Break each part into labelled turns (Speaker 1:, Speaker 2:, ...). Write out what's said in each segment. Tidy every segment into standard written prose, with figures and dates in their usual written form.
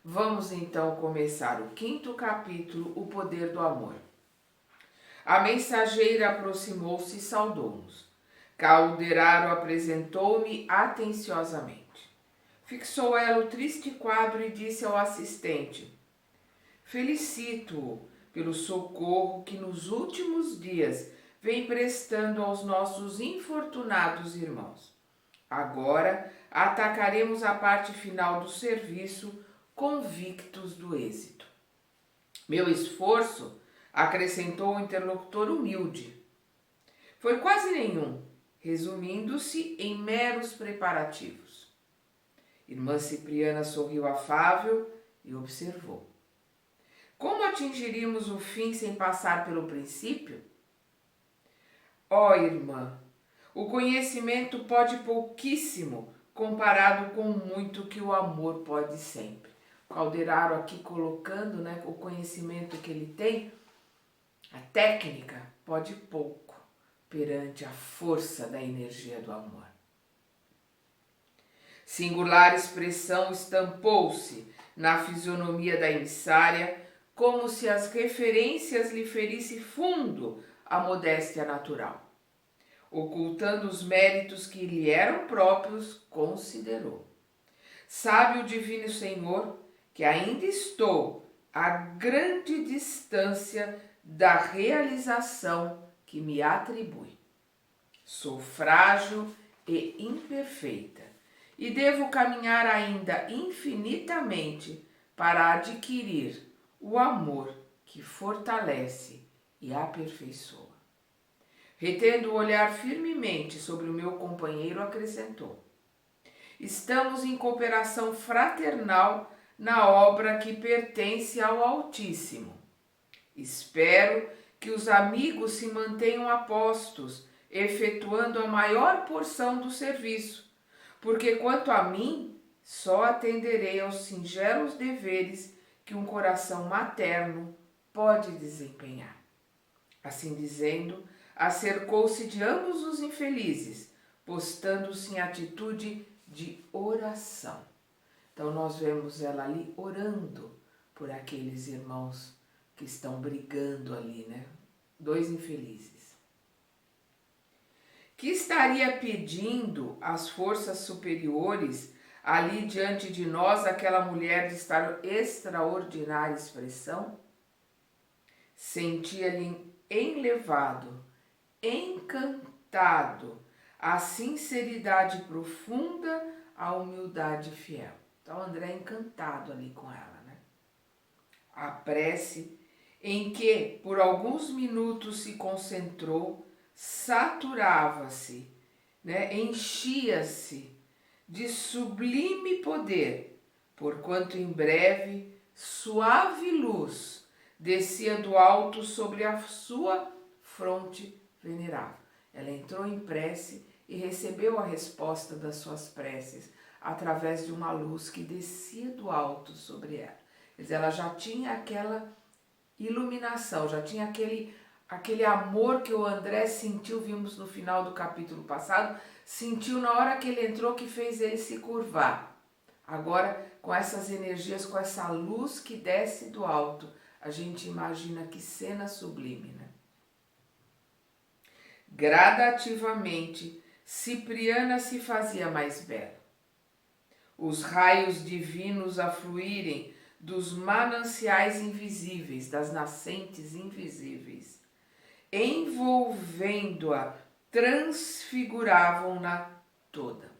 Speaker 1: Vamos então começar o 5º capítulo, O Poder do Amor. A mensageira aproximou-se e saudou-nos. Calderaro apresentou-me atenciosamente. Fixou ela o triste quadro e disse ao assistente: Felicito-o pelo socorro que nos últimos dias vem prestando aos nossos infortunados irmãos. Agora atacaremos a parte final do serviço, convictos do êxito. Meu esforço, acrescentou o interlocutor humilde, foi quase nenhum, resumindo-se em meros preparativos. Irmã Cipriana sorriu afável e observou. Como atingiríamos o fim sem passar pelo princípio? Ó irmã, o conhecimento pode pouquíssimo comparado com o muito que o amor pode sempre. Calderaro aqui colocando, o conhecimento que ele tem, a técnica pode pouco perante a força da energia do amor. Singular expressão estampou-se na fisionomia da emissária, como se as referências lhe ferissem fundo a modéstia natural. Ocultando os méritos que lhe eram próprios, considerou. Sabe o Divino Senhor que ainda estou a grande distância da realização que me atribui. Sou frágil e imperfeita e devo caminhar ainda infinitamente para adquirir o amor que fortalece e aperfeiçoa. Retendo o olhar firmemente sobre o meu companheiro, acrescentou: Estamos em cooperação fraternal na obra que pertence ao Altíssimo. Espero que os amigos se mantenham a postos, efetuando a maior porção do serviço, porque quanto a mim, só atenderei aos singelos deveres que um coração materno pode desempenhar. Assim dizendo, acercou-se de ambos os infelizes, postando-se em atitude de oração. Então nós vemos ela ali orando por aqueles irmãos que estão brigando ali, Dois infelizes. Que estaria pedindo às forças superiores ali diante de nós aquela mulher de extraordinária expressão? Sentia-lhe enlevado, encantado, a sinceridade profunda, a humildade fiel. Então André é encantado ali com ela, A prece em que por alguns minutos se concentrou, saturava-se, enchia-se de sublime poder, porquanto em breve suave luz descia do alto sobre a sua fronte venerável. Ela entrou em prece e recebeu a resposta das suas preces através de uma luz que descia do alto sobre ela. Quer dizer, ela já tinha aquela iluminação, já tinha aquele amor que o André sentiu, vimos no final do capítulo passado, sentiu na hora que ele entrou, que fez ele se curvar. Agora, com essas energias, com essa luz que desce do alto, a gente imagina que cena sublime, Gradativamente, Cipriana se fazia mais bela. Os raios divinos a fluírem dos mananciais invisíveis, das nascentes invisíveis, envolvendo-a, transfiguravam-na toda.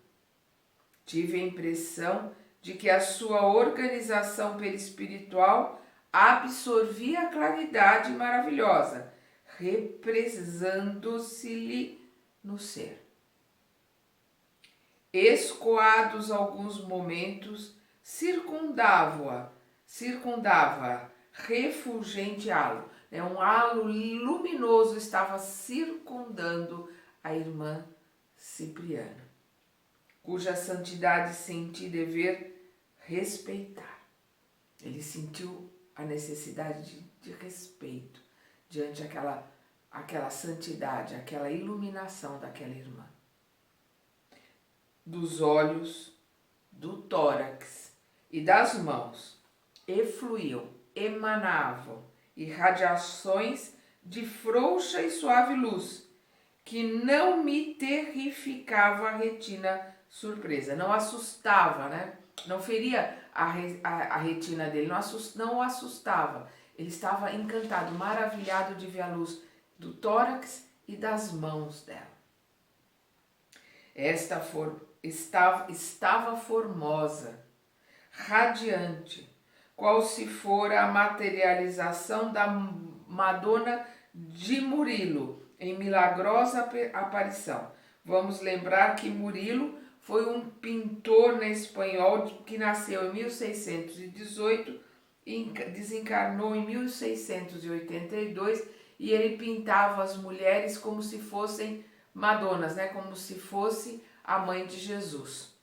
Speaker 1: Tive a impressão de que a sua organização perispiritual absorvia a claridade maravilhosa, represando-se-lhe no ser. Escoados alguns momentos, circundava refulgente halo. Um halo luminoso estava circundando a irmã Cipriana, cuja santidade senti dever respeitar. Ele sentiu a necessidade de respeito diante aquela santidade, aquela iluminação daquela irmã. Dos olhos, do tórax e das mãos efluíam, emanavam irradiações de frouxa e suave luz, que não me terrificava a retina surpresa, não assustava, né? Não feria a retina dele, não o assustava. Ele estava encantado, maravilhado de ver a luz do tórax e das mãos dela. Estava formosa, radiante, qual se fora a materialização da Madonna de Murilo, em milagrosa aparição. Vamos lembrar que Murilo foi um pintor espanhol que nasceu em 1618 e desencarnou em 1682, e ele pintava as mulheres como se fossem Madonas, né? Como se fosse a mãe de Jesus.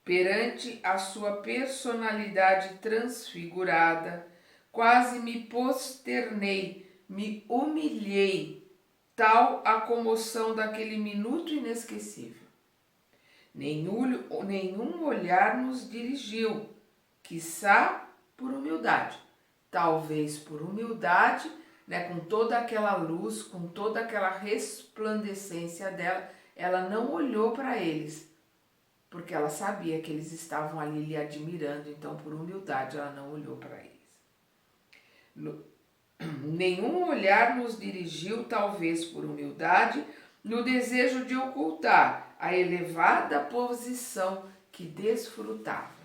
Speaker 1: Perante a sua personalidade transfigurada, quase me posternei, me humilhei, tal a comoção daquele minuto inesquecível. Nenhum olhar nos dirigiu, quiçá por humildade. Talvez por humildade, né, com toda aquela luz, com toda aquela resplandecência dela, ela não olhou para eles, porque ela sabia que eles estavam ali lhe admirando, então por humildade ela não olhou para eles. Nenhum olhar nos dirigiu, talvez por humildade, no desejo de ocultar a elevada posição que desfrutava.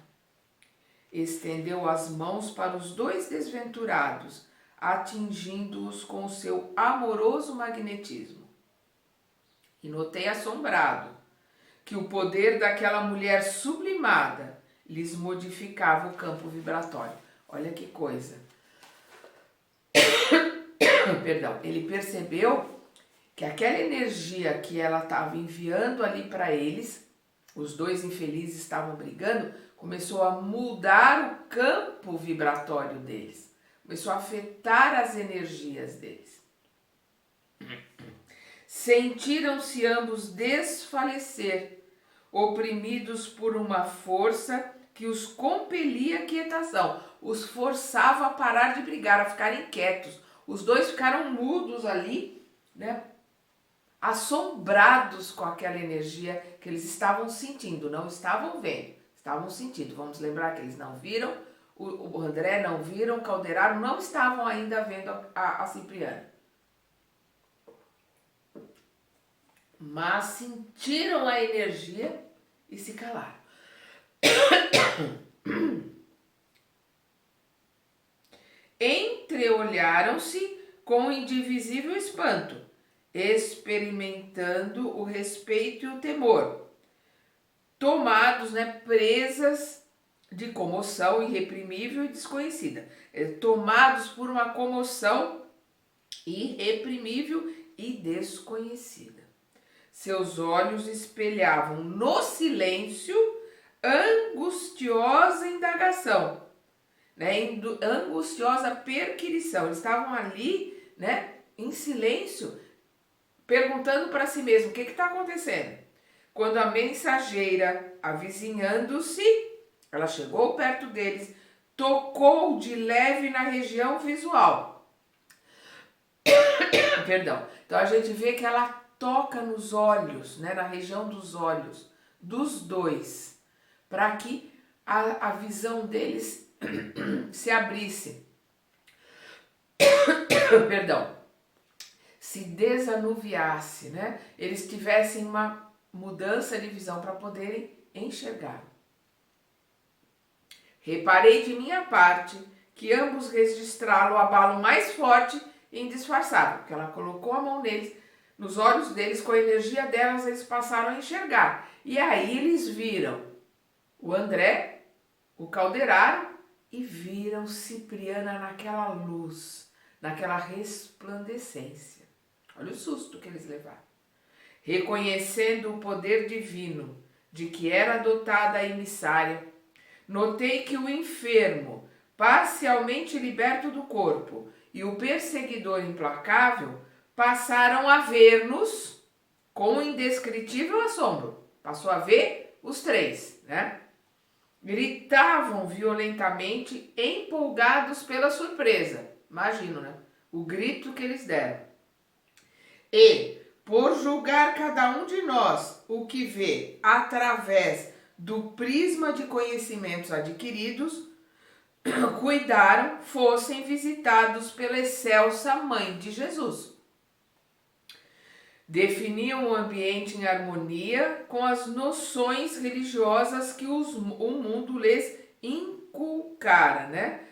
Speaker 1: Estendeu as mãos para os dois desventurados, atingindo-os com o seu amoroso magnetismo. E notei assombrado que o poder daquela mulher sublimada lhes modificava o campo vibratório. Olha que coisa. Perdão, ele percebeu que aquela energia que ela estava enviando ali para eles, os dois infelizes estavam brigando, começou a mudar o campo vibratório deles, começou a afetar as energias deles. Sentiram-se ambos desfalecer, oprimidos por uma força que os compelia à quietação, os forçava a parar de brigar, a ficarem quietos. Os dois ficaram mudos ali, né? Assombrados com aquela energia que eles estavam sentindo, não estavam vendo, estavam sentindo. Vamos lembrar que eles não viram, o André não viram, o Calderaro não estavam ainda vendo a Cipriana. Mas sentiram a energia e se calaram. Entreolharam-se com indivisível espanto, experimentando o respeito e o temor, tomados, né, presas de comoção irreprimível e desconhecida, tomados por uma comoção irreprimível e desconhecida. Seus olhos espelhavam no silêncio angustiosa indagação, né, angustiosa perquirição. Eles estavam ali, né, em silêncio, perguntando para si mesmo o que está acontecendo. Quando a mensageira, avizinhando-se, ela chegou perto deles, tocou de leve na região visual. Perdão. Então a gente vê que ela toca nos olhos, né, na região dos olhos dos dois, para que a visão deles se abrisse. Perdão. Se desanuviasse, né? Eles tivessem uma mudança de visão para poderem enxergar. Reparei de minha parte que ambos registraram o abalo mais forte e indisfarçável, porque ela colocou a mão neles, nos olhos deles, com a energia delas, eles passaram a enxergar. E aí eles viram o André, o Calderaro, e viram Cipriana naquela luz, naquela resplandecência. Olha o susto que eles levaram. Reconhecendo o poder divino de que era dotada a emissária, notei que o enfermo, parcialmente liberto do corpo, e o perseguidor implacável passaram a ver-nos com indescritível assombro. Passou a ver os três, né? gritavam violentamente, empolgados pela surpresa. Imagino, né? O grito que eles deram. E, por julgar cada um de nós o que vê através do prisma de conhecimentos adquiridos, cuidaram fossem visitados pela excelsa Mãe de Jesus. Definiam o ambiente em harmonia com as noções religiosas que o mundo lhes inculcara, né?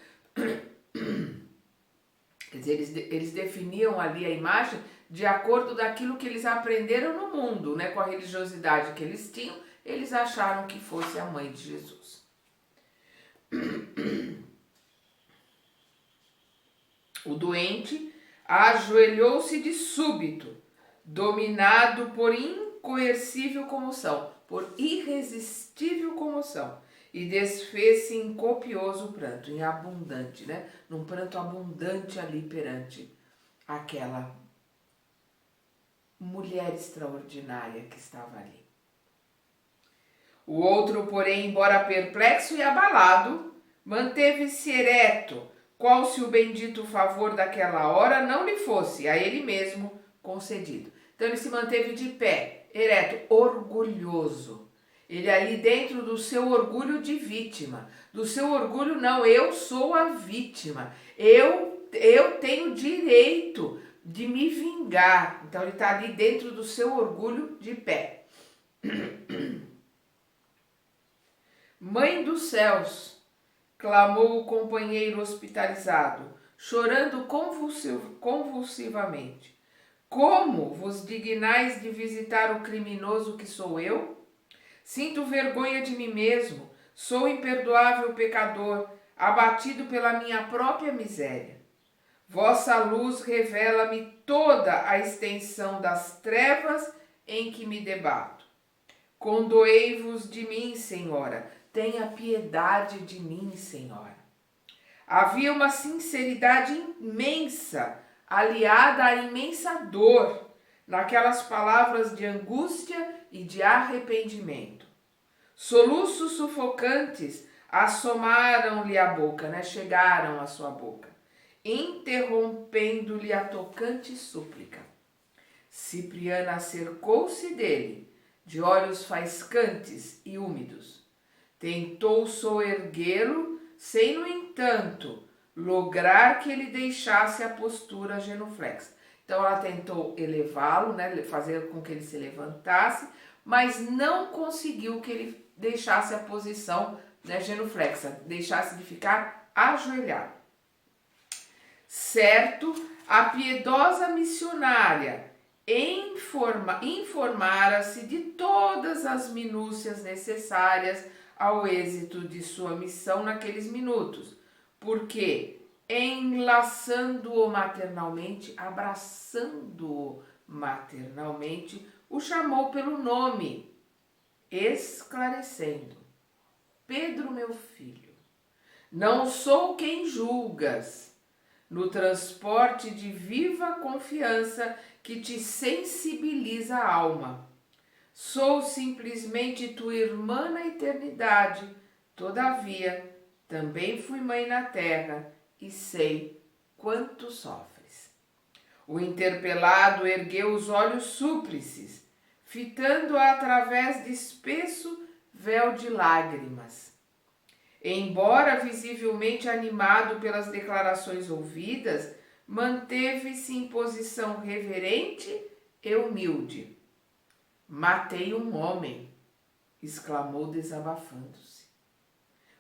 Speaker 1: Quer dizer, eles definiam ali a imagem de acordo daquilo que eles aprenderam no mundo, né? Com a religiosidade que eles tinham, eles acharam que fosse a Mãe de Jesus. O doente ajoelhou-se de súbito, dominado por incoercível comoção, por irresistível comoção, e desfez-se em copioso pranto, em abundante, né? Num pranto abundante ali perante aquela mulher extraordinária que estava ali. O outro, porém, embora perplexo e abalado, manteve-se ereto, qual se o bendito favor daquela hora não lhe fosse a ele mesmo concedido. Então ele se manteve de pé, ereto, orgulhoso. Ele ali dentro do seu orgulho de vítima, do seu orgulho, não, eu sou a vítima, eu tenho direito de me vingar. Então ele está ali dentro do seu orgulho de pé. Mãe dos céus, clamou o companheiro hospitalizado, chorando convulsivamente. Como vos dignais de visitar o criminoso que sou eu? Sinto vergonha de mim mesmo, sou imperdoável pecador, abatido pela minha própria miséria. Vossa luz revela-me toda a extensão das trevas em que me debato. Condoei-vos de mim, Senhora, tenha piedade de mim, Senhora. Havia uma sinceridade imensa, aliada à imensa dor, naquelas palavras de angústia e de arrependimento. Soluços sufocantes assomaram-lhe a boca, né? Chegaram à sua boca, interrompendo-lhe a tocante súplica. Cipriana acercou-se dele, de olhos faiscantes e úmidos. Tentou soerguê-lo, sem, no entanto, lograr que ele deixasse a postura genuflexa. Então ela tentou elevá-lo, né, fazer com que ele se levantasse, mas não conseguiu que ele deixasse a posição, né, genuflexa, deixasse de ficar ajoelhado. Certo, a piedosa missionária informara-se de todas as minúcias necessárias ao êxito de sua missão naqueles minutos, porque, enlaçando-o maternalmente, abraçando-o maternalmente, o chamou pelo nome, esclarecendo: Pedro, meu filho, não sou quem julgas, no transporte de viva confiança que te sensibiliza a alma. Sou simplesmente tua irmã na eternidade, todavia, também fui mãe na terra e sei quanto sofres. O interpelado ergueu os olhos súplices, fitando-a através de espesso véu de lágrimas. Embora visivelmente animado pelas declarações ouvidas, manteve-se em posição reverente e humilde. Matei um homem, exclamou desabafando-se.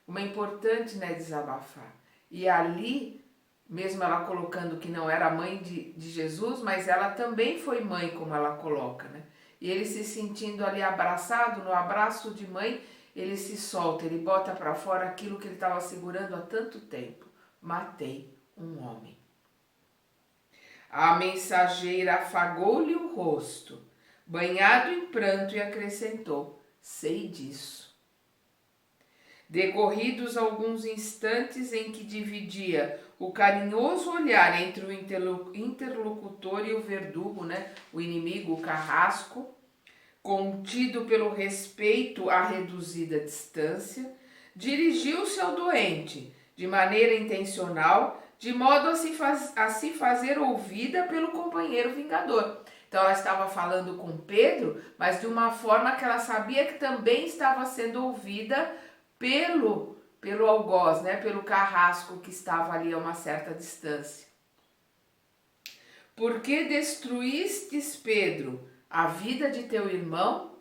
Speaker 1: Como é importante, né, desabafar. E ali, mesmo ela colocando que não era mãe de Jesus, mas ela também foi mãe, como ela coloca, né? E ele se sentindo ali abraçado, no abraço de mãe, ele se solta, ele bota para fora aquilo que ele estava segurando há tanto tempo. Matei um homem. A mensageira afagou-lhe o rosto, banhado em pranto, e acrescentou: sei disso. Decorridos alguns instantes em que dividia o carinhoso olhar entre o interlocutor e o verdugo, né, o inimigo, o carrasco, contido pelo respeito à reduzida distância, dirigiu-se ao doente de maneira intencional, de modo a se fazer ouvida pelo companheiro vingador. Então ela estava falando com Pedro, mas de uma forma que ela sabia que também estava sendo ouvida pelo algoz, né? Pelo carrasco que estava ali a uma certa distância. Por que destruístes, Pedro, a vida de teu irmão?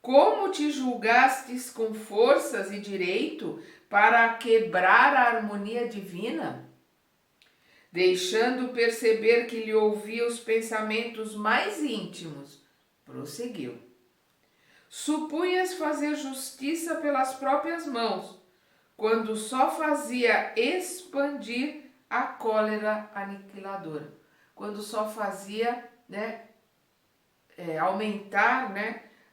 Speaker 1: Como te julgastes com forças e direito para quebrar a harmonia divina? Deixando perceber que lhe ouvia os pensamentos mais íntimos, prosseguiu. Supunhas fazer justiça pelas próprias mãos, quando só fazia expandir a cólera aniquiladora. Quando só fazia, aumentar,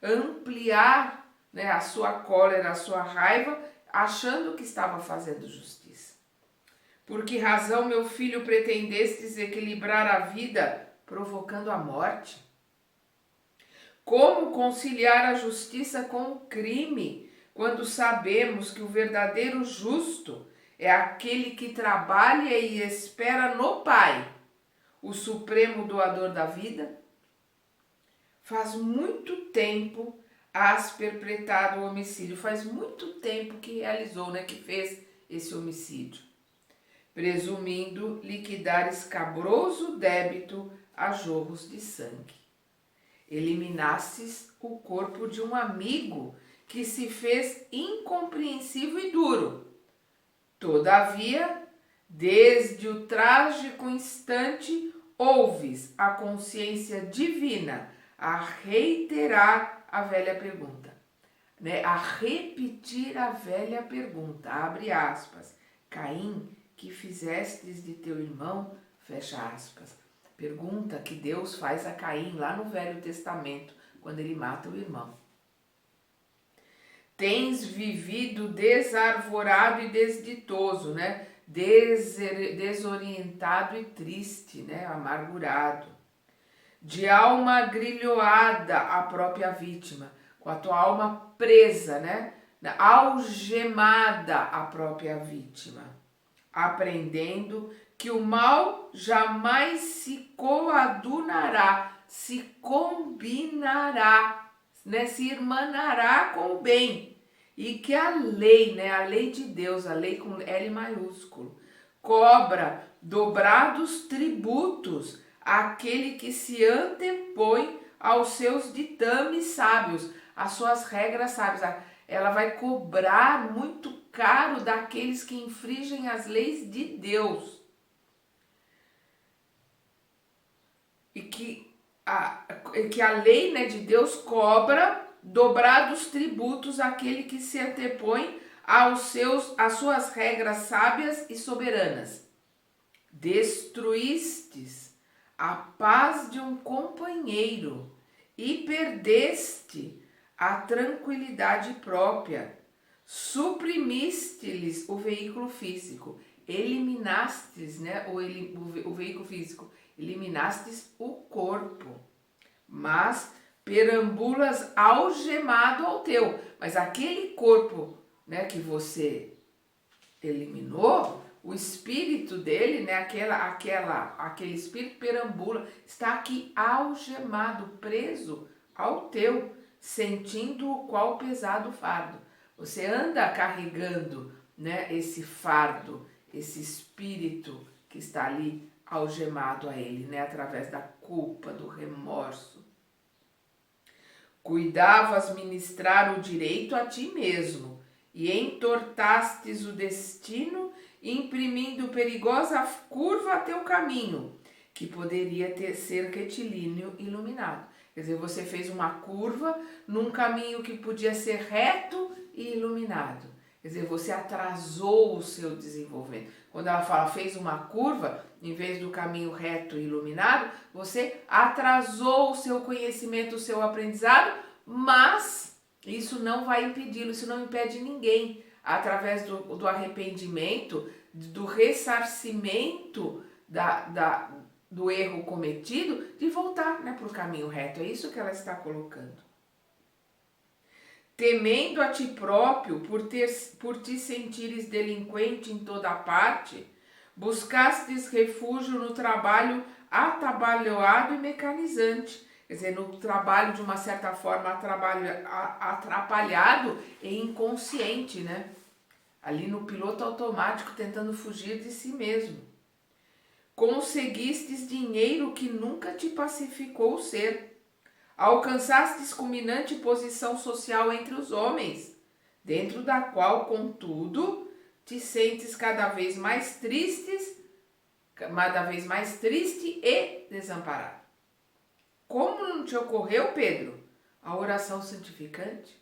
Speaker 1: ampliar, a sua cólera, a sua raiva, achando que estava fazendo justiça. Por que razão, meu filho, pretendestes equilibrar a vida, provocando a morte? Como conciliar a justiça com o crime, quando sabemos que o verdadeiro justo é aquele que trabalha e espera no Pai, o supremo doador da vida? Faz muito tempo has perpetrado o homicídio, faz muito tempo que realizou, que fez esse homicídio, presumindo liquidar escabroso débito a jorros de sangue. Eliminastes o corpo de um amigo que se fez incompreensível e duro. Todavia, desde o trágico instante, ouves a consciência divina a reiterar a velha pergunta, a repetir a velha pergunta, abre aspas, Caim, que fizestes de teu irmão, fecha aspas. Pergunta que Deus faz a Caim lá no Velho Testamento, quando ele mata o irmão. Tens vivido desarvorado e desditoso, desorientado e triste, amargurado. De alma agrilhoada a própria vítima, com a tua alma presa, algemada a própria vítima, aprendendo que o mal jamais se coadunará, se combinará, se irmanará com o bem, e que a lei, a lei de Deus, a lei com L maiúsculo, cobra dobrados tributos àquele que se antepõe aos seus ditames sábios, às suas regras sábias. Ela vai cobrar muito caro daqueles que infringem as leis de Deus. E que a lei, de Deus cobra dobrados tributos àquele que se antepõe às suas regras sábias e soberanas. Destruístes a paz de um companheiro e perdeste a tranquilidade própria. Suprimiste-lhes o veículo físico, eliminastes, o veículo físico, eliminastes o corpo, mas perambulas algemado ao teu. Mas aquele corpo, que você eliminou, o espírito dele, aquele espírito perambula, está aqui algemado, preso ao teu, sentindo o qual pesado fardo. Você anda carregando, esse fardo, esse espírito que está ali algemado a ele, através da culpa, do remorso. Cuidavas ministrar o direito a ti mesmo e entortastes o destino, imprimindo perigosa curva a teu caminho, que poderia ser retilíneo iluminado. Quer dizer, você fez uma curva num caminho que podia ser reto e iluminado. Quer dizer, você atrasou o seu desenvolvimento. Quando ela fala fez uma curva, em vez do caminho reto e iluminado, você atrasou o seu conhecimento, o seu aprendizado, mas isso não vai impedi-lo, isso não impede ninguém, através do arrependimento, do ressarcimento do erro cometido, de voltar para o caminho reto. É isso que ela está colocando. temendo a ti próprio por te sentires delinquente em toda parte, buscastes refúgio no trabalho atabalhoado e mecanizante. Quer dizer, no trabalho de uma certa forma atrapalhado e inconsciente, né? Ali no piloto automático tentando fugir de si mesmo. Conseguistes dinheiro que nunca te pacificou o ser. Alcançastes culminante posição social entre os homens, dentro da qual, contudo, te sentes cada vez mais triste e desamparado. Como não te ocorreu, Pedro, a oração santificante?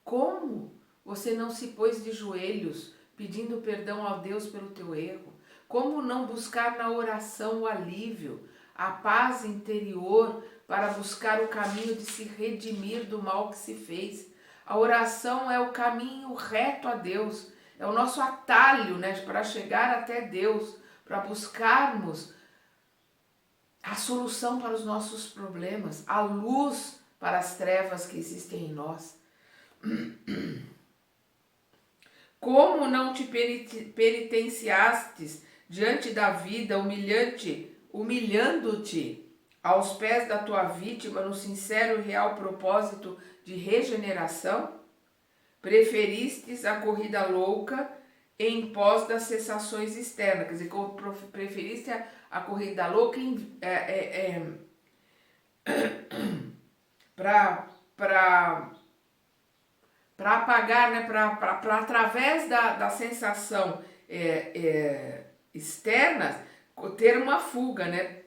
Speaker 1: Como você não se pôs de joelhos pedindo perdão a Deus pelo teu erro? Como não buscar na oração o alívio, a paz interior para buscar o caminho de se redimir do mal que se fez? A oração é o caminho reto a Deus, é o nosso atalho, né, para chegar até Deus, para buscarmos a solução para os nossos problemas, a luz para as trevas que existem em nós. Como não te penitenciastes diante da vida, humilhando-te aos pés da tua vítima no sincero e real propósito de regeneração? Preferistes a corrida louca em pós das sensações externas, quer dizer, preferiste a corrida louca para apagar, né, para através da sensação externa, ter uma fuga, né?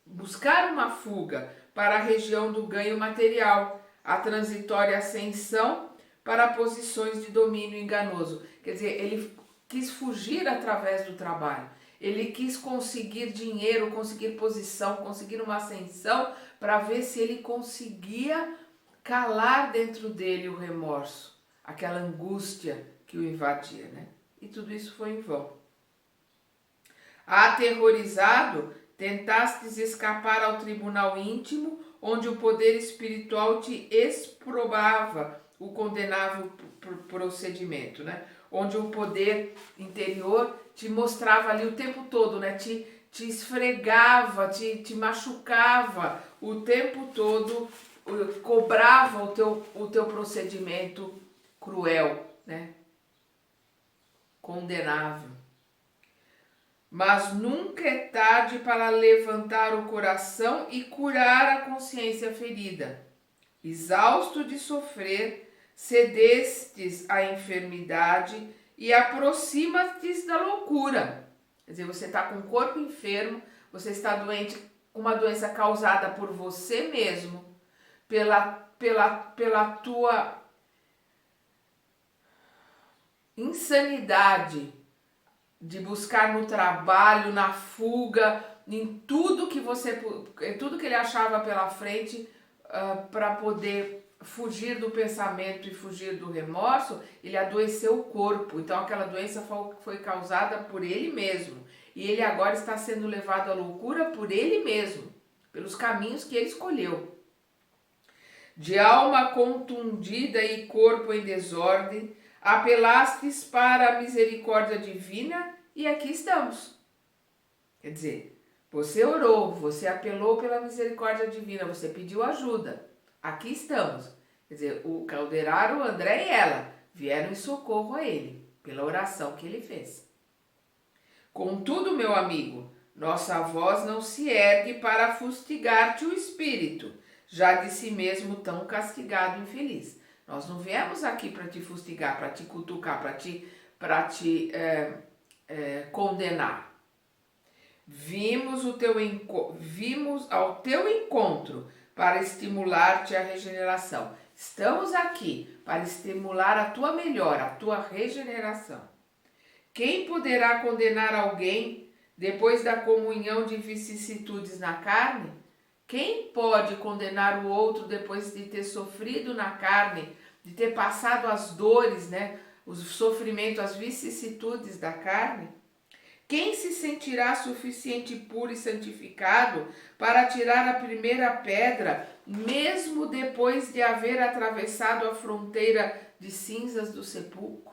Speaker 1: Buscar uma fuga para a região do ganho material, a transitória ascensão para posições de domínio enganoso. Quer dizer, ele quis fugir através do trabalho. Ele quis conseguir dinheiro, conseguir posição, conseguir uma ascensão para ver se ele conseguia calar dentro dele o remorso, aquela angústia que o invadia, né? E tudo isso foi em vão. Aterrorizado, tentastes escapar ao tribunal íntimo, onde o poder espiritual te exprobava o condenável procedimento, né? Onde o poder interior te mostrava ali o tempo todo, né? Te esfregava, te machucava o tempo todo, cobrava o teu procedimento cruel, né? Condenável. Mas nunca é tarde para levantar o coração e curar a consciência ferida. Exausto de sofrer, cedestes à enfermidade e aproxima-te da loucura. Quer dizer, você está com o corpo enfermo, você está doente com uma doença causada por você mesmo, pela tua insanidade de buscar no trabalho, na fuga, em tudo que ele achava pela frente, para poder fugir do pensamento e fugir do remorso. Ele adoeceu o corpo. Então aquela doença foi causada por ele mesmo. E ele agora está sendo levado à loucura por ele mesmo, pelos caminhos que ele escolheu. De alma contundida e corpo em desordem, apelastes para a misericórdia divina e aqui estamos. Quer dizer, você orou, você apelou pela misericórdia divina, você pediu ajuda. Aqui estamos. Quer dizer, o Calderaro, o André e ela vieram em socorro a ele, pela oração que ele fez. Contudo, meu amigo, nossa voz não se ergue para fustigar-te o espírito, já de si mesmo tão castigado e infeliz. Nós não viemos aqui para te fustigar, para te cutucar, para te condenar. Vimos ao teu encontro para estimular-te a regeneração. Estamos aqui para estimular a tua melhora, a tua regeneração. Quem poderá condenar alguém depois da comunhão de vicissitudes na carne? Quem pode condenar o outro depois de ter sofrido na carne, de ter passado as dores, né? Os sofrimentos, as vicissitudes da carne? Quem se sentirá suficiente puro e santificado para tirar a primeira pedra, mesmo depois de haver atravessado a fronteira de cinzas do sepulcro?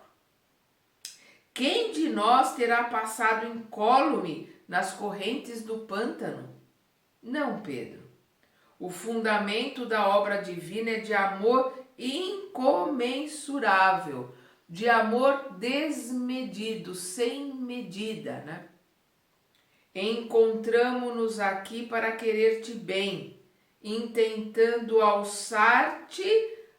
Speaker 1: Quem de nós terá passado incólume nas correntes do pântano? Não, Pedro. O fundamento da obra divina é de amor incomensurável, de amor desmedido, sem medida, né? Encontramo-nos aqui para querer-te bem, intentando alçar-te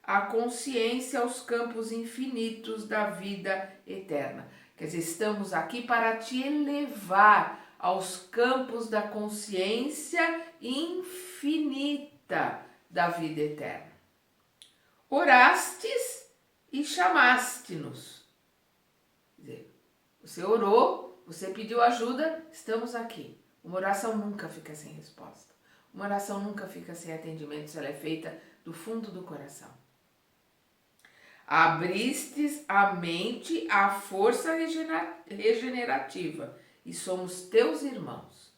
Speaker 1: a consciência aos campos infinitos da vida eterna. Quer dizer, estamos aqui para te elevar aos campos da consciência infinita da vida eterna. Orastes e chamaste-nos. Quer dizer, você orou, você pediu ajuda, estamos aqui. Uma oração nunca fica sem resposta. Uma oração nunca fica sem atendimento se ela é feita do fundo do coração. Abristes a mente à força regenerativa e somos teus irmãos.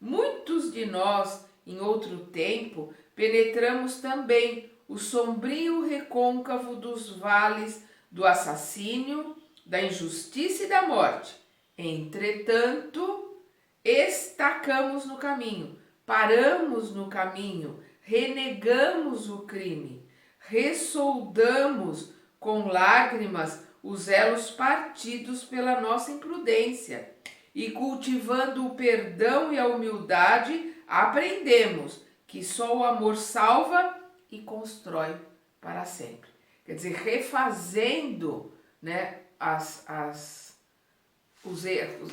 Speaker 1: Muitos de nós, em outro tempo, penetramos também o sombrio recôncavo dos vales do assassínio, da injustiça e da morte. Entretanto, estacamos no caminho, paramos no caminho, renegamos o crime, ressoldamos com lágrimas os elos partidos pela nossa imprudência e, cultivando o perdão e a humildade, aprendemos que só o amor salva e constrói para sempre. Quer dizer, refazendo, né, os erros,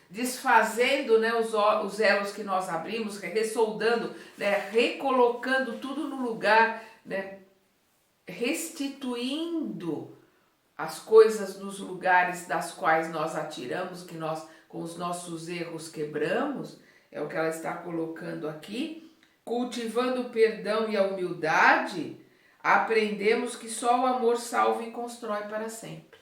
Speaker 1: desfazendo, né, os elos que nós abrimos, ressoldando, né, recolocando tudo no lugar, né, restituindo as coisas nos lugares das quais nós atiramos, que nós com os nossos erros quebramos, é o que ela está colocando aqui. Cultivando o perdão e a humildade, aprendemos que só o amor salva e constrói para sempre.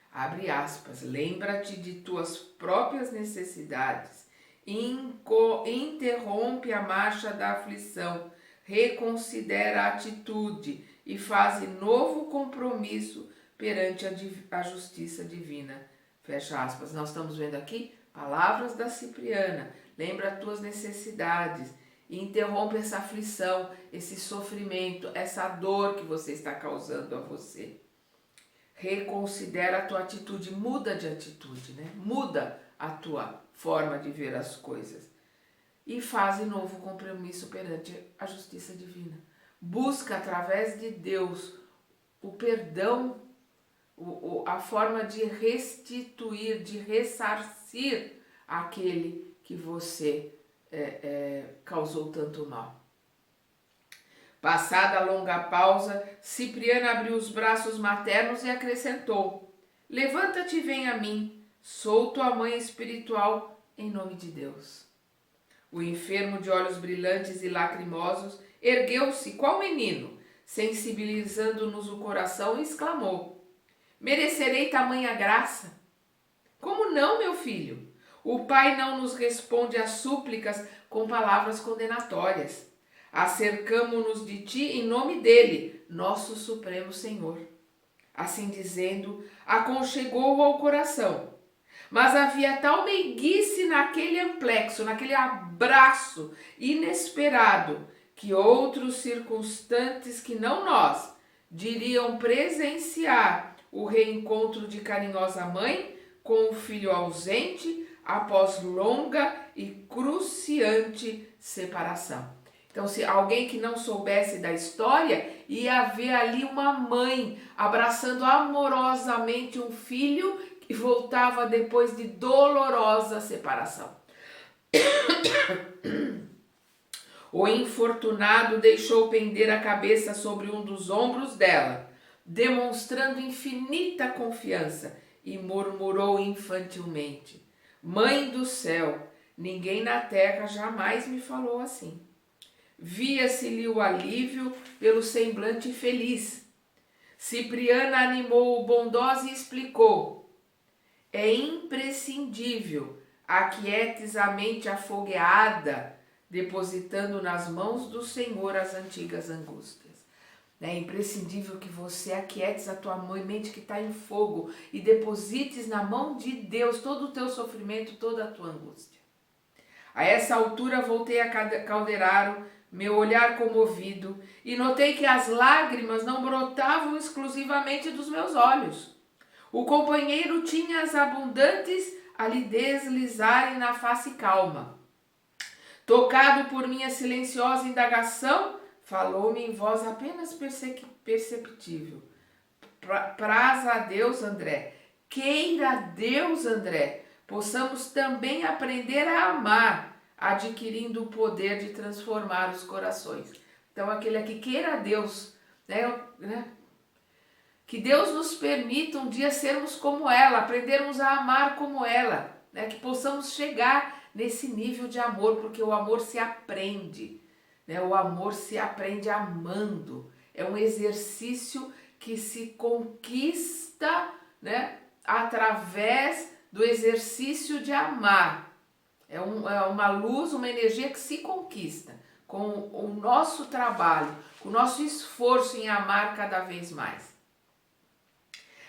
Speaker 1: Abre aspas, lembra-te de tuas próprias necessidades, interrompe a marcha da aflição, reconsidera a atitude e faz novo compromisso perante a justiça divina. Fecha aspas. Nós estamos vendo aqui palavras da Cipriana. Lembra as tuas necessidades e interrompe essa aflição, esse sofrimento, essa dor que você está causando a você. Reconsidera a tua atitude, muda de atitude, né? Muda a tua forma de ver as coisas. E faz novo compromisso perante a justiça divina. Busca através de Deus o perdão, a forma de restituir, de ressarcir aquele que você causou tanto mal. Passada a longa pausa, Cipriana abriu os braços maternos e acrescentou: levanta-te e vem a mim, sou tua mãe espiritual, em nome de Deus. O enfermo de olhos brilhantes e lacrimosos ergueu-se qual menino, sensibilizando-nos o coração, e exclamou: merecerei tamanha graça? Como não, meu filho? O Pai não nos responde às súplicas com palavras condenatórias. Acercamo-nos de ti em nome dele, nosso Supremo Senhor. Assim dizendo, aconchegou-o ao coração. Mas havia tal meiguice naquele amplexo, naquele abraço inesperado, que outros circunstantes que não nós diriam presenciar o reencontro de carinhosa mãe com o filho ausente após longa e cruciante separação. Então, se alguém que não soubesse da história, ia ver ali uma mãe abraçando amorosamente um filho que voltava depois de dolorosa separação. O infortunado deixou pender a cabeça sobre um dos ombros dela, demonstrando infinita confiança, e murmurou infantilmente: Mãe do céu, ninguém na terra jamais me falou assim. Via-se-lhe o alívio pelo semblante feliz. Cipriana animou-o bondosa e explicou: é imprescindível aquietes a mente afogueada, depositando nas mãos do Senhor as antigas angústias. É imprescindível que você aquietes a tua mente que está em fogo e deposites na mão de Deus todo o teu sofrimento, toda a tua angústia. A essa altura voltei a Calderaro, meu olhar comovido, e notei que as lágrimas não brotavam exclusivamente dos meus olhos. O companheiro tinha as abundantes a lhe deslizarem na face calma. Tocado por minha silenciosa indagação, falou-me em voz apenas perceptível. Praza a Deus, André, queira Deus, André, possamos também aprender a amar, adquirindo o poder de transformar os corações. Então, aquele aqui, queira Deus, né? Que Deus nos permita um dia sermos como ela, aprendermos a amar como ela, né? Que possamos chegar nesse nível de amor, porque o amor se aprende, né? O amor se aprende amando. É um exercício que se conquista, né? Através do exercício de amar. É uma luz, uma energia que se conquista com o nosso trabalho, com o nosso esforço em amar cada vez mais.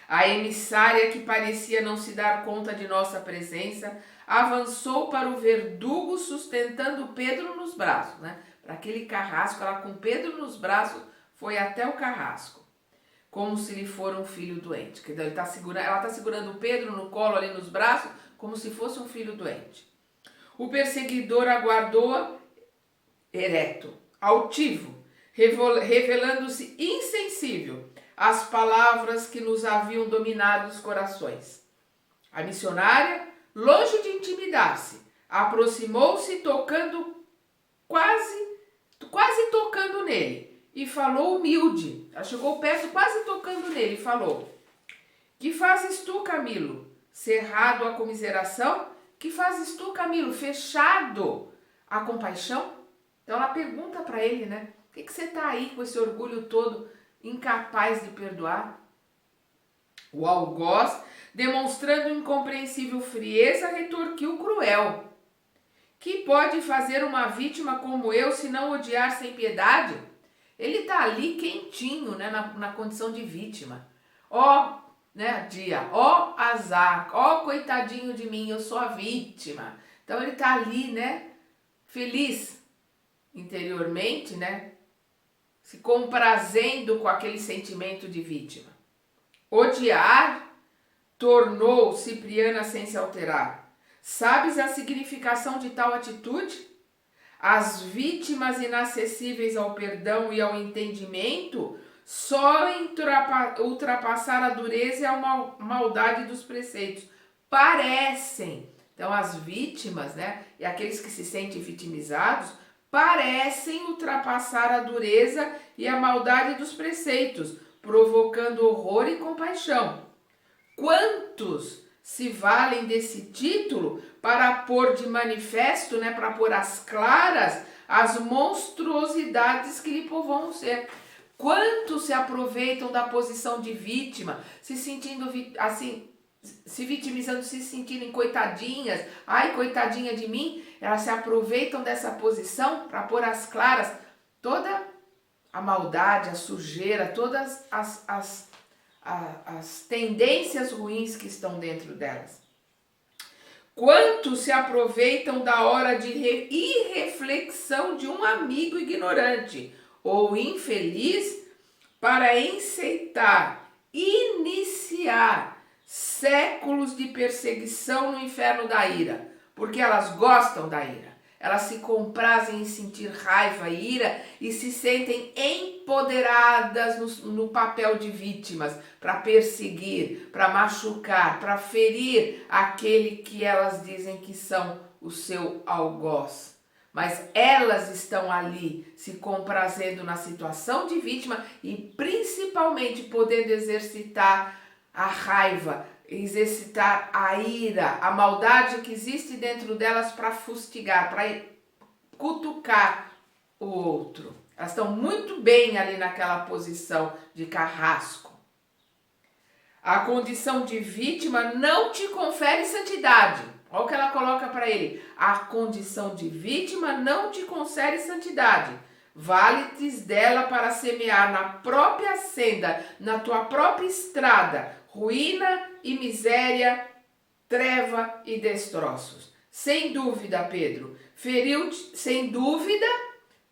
Speaker 1: A emissária, que parecia não se dar conta de nossa presença, avançou para o verdugo sustentando Pedro nos braços, né? Para aquele carrasco, ela com Pedro nos braços foi até o carrasco, como se lhe for um filho doente. Ela está segurando Pedro no colo ali nos braços, como se fosse um filho doente. O perseguidor aguardou-a ereto, altivo, revelando-se insensível às palavras que nos haviam dominado os corações. A missionária, longe de intimidar-se, aproximou-se tocando, quase tocando nele, e falou humilde. Ela chegou perto, quase tocando nele, e falou: que fazes tu, Camilo? Cerrado à comiseração? Que fazes tu, Camilo? Fechado à compaixão? Então ela pergunta para ele, né? Por que você está aí com esse orgulho todo, incapaz de perdoar? O algoz, demonstrando incompreensível frieza, retorquiu cruel: que pode fazer uma vítima como eu se não odiar sem piedade? Ele está ali quentinho, né, na condição de vítima. Ó, né, dia, ó azar, ó coitadinho de mim, eu sou a vítima. Então ele está ali, né, feliz interiormente, né, se comprazendo com aquele sentimento de vítima. Odiar, tornou Cipriana sem se alterar. Sabes a significação de tal atitude? As vítimas inacessíveis ao perdão e ao entendimento só ultrapassar a dureza e a maldade dos preceitos. Parecem. Então as vítimas, né, e aqueles que se sentem vitimizados, parecem ultrapassar a dureza e a maldade dos preceitos, provocando horror e compaixão. Quantos se valem desse título para pôr de manifesto, né, para pôr às claras as monstruosidades que lhe povoam o ser? Quantos se aproveitam da posição de vítima, se sentindo assim, se vitimizando, se sentindo coitadinhas, ai, coitadinha de mim? Elas se aproveitam dessa posição para pôr às claras toda a maldade, a sujeira, todas as tendências ruins que estão dentro delas. Quantos se aproveitam da hora de irreflexão de um amigo ignorante ou infeliz para encetar, iniciar séculos de perseguição no inferno da ira, porque elas gostam da ira. Elas se comprazem em sentir raiva e ira e se sentem empoderadas no papel de vítimas para perseguir, para machucar, para ferir aquele que elas dizem que são o seu algoz. Mas elas estão ali se comprazendo na situação de vítima e principalmente podendo exercitar a raiva, exercitar a ira, a maldade que existe dentro delas para fustigar, para cutucar o outro. Elas estão muito bem ali naquela posição de carrasco. A condição de vítima não te confere santidade. Olha o que ela coloca para ele. A condição de vítima não te confere santidade. Vale-te dela para semear na própria senda, na tua própria estrada, ruína e miséria, treva e destroços. Sem dúvida, Pedro,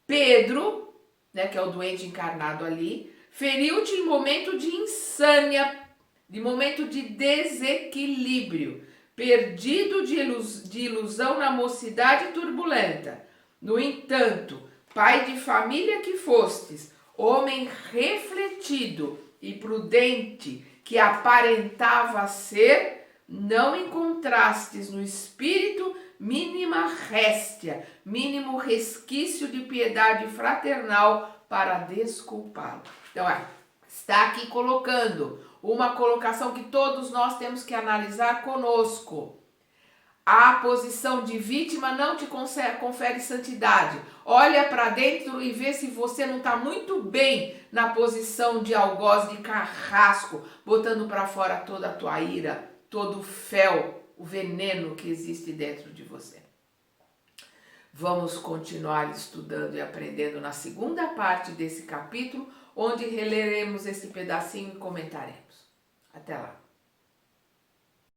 Speaker 1: Pedro, né, que é o doente encarnado ali, feriu-te em momento de insânia, de momento de desequilíbrio, perdido de ilusão na mocidade turbulenta. No entanto, pai de família que fostes, homem refletido e prudente que aparentava ser, não encontrastes no espírito mínima réstia, mínimo resquício de piedade fraternal para desculpá-lo. Então, está aqui colocando uma colocação que todos nós temos que analisar conosco. A posição de vítima não te confere santidade. Olha para dentro e vê se você não está muito bem na posição de algoz, de carrasco, botando para fora toda a tua ira, todo o fel, o veneno que existe dentro de você. Vamos continuar estudando e aprendendo na segunda parte desse capítulo, onde releremos esse pedacinho e comentaremos. Até lá!